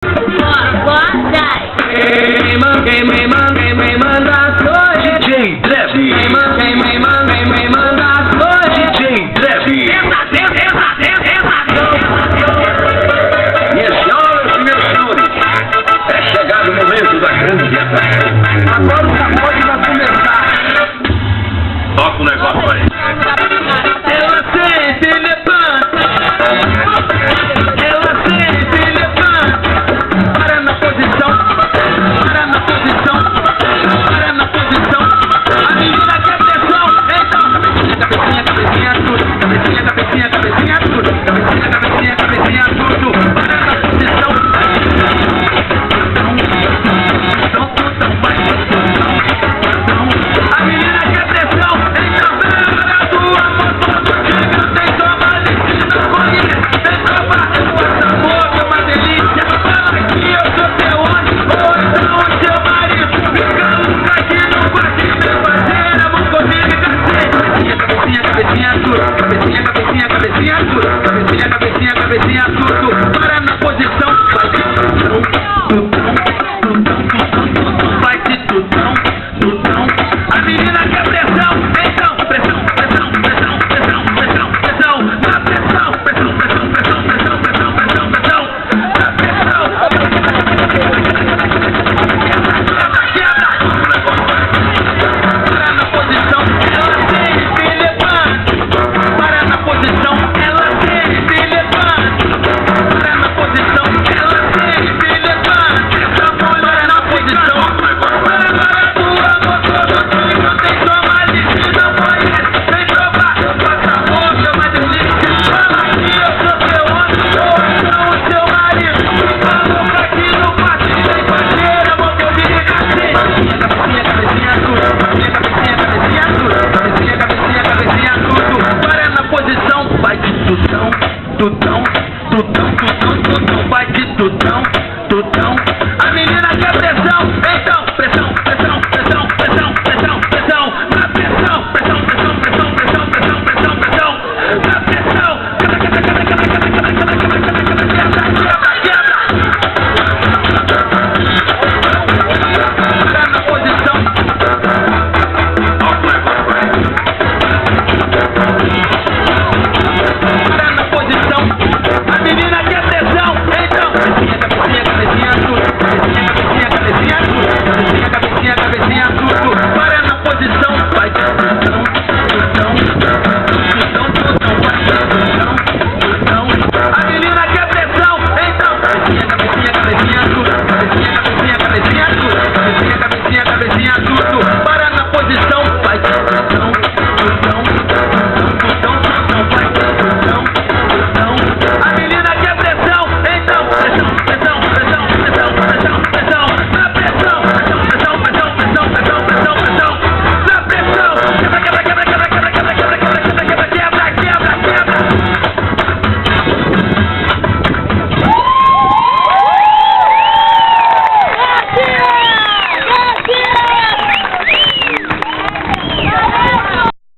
Quem me manda sou DJ Drev. Quem me manda sou DJ Drev. Minhas senhoras e meus senhores, é chegado o momento da grande atração. Agora o sacode vai começar. Toca o negócio aí. Ela sempre levanta. Ela sempre levanta. Para na posição. Para na posição. Para na posição. A menina quer pressão. Então, cabecinha, cabecinha, tudo. Cabecinha, cabecinha, cabecinha, tudo. Cabecinha, cabecinha, cabecinha, tudo. Para na posição. A menina quer pressão. Então, para a tua mão. Chega, tem toma licença. Conhece, tem toma. Essa boca é uma delícia. Fala que eu sou teu homem. Ou então o seu marido. Ficamos aqui no quartinho, meu parceiro. Vamos comigo e cacete. Cabecinha, cabecinha, tudo. Cabecinha, cabecinha, cabecinha, tudo. Cabecinha, cabecinha, cabecinha, tudo. Para na posição. Vai de tutão, tutão, tutão, tutão. Vai de tutão, tutão. A menina quer pressão. Então, pressão, pressão, pressão, pressão, pressão, pressão. Na pressão, pressão, pressão, pressão, pressão, pressão, pressão, pressão. Na pressão. Para na posição, ela sempre levanta. Para na posição, ela sempre levanta. Para na posição, ela sempre levanta. Essa mulher na posição. Para a tua motor, não tem toma livre, não conhece, sem provar. Passa a boca, é uma delícia. Fala que eu sou teu homem, ou então o seu marido. Falou que aqui no quartinho tem parceira, vou comigo e cacete. Cabecinha, cabecinha, tudo. Cabecinha, cabecinha, cabecinha, tudo. Cabecinha, cabecinha, cabecinha, tudo. Para na posição, vai de tutão, tutão, tutão, tutão, tutão, vai de tutão.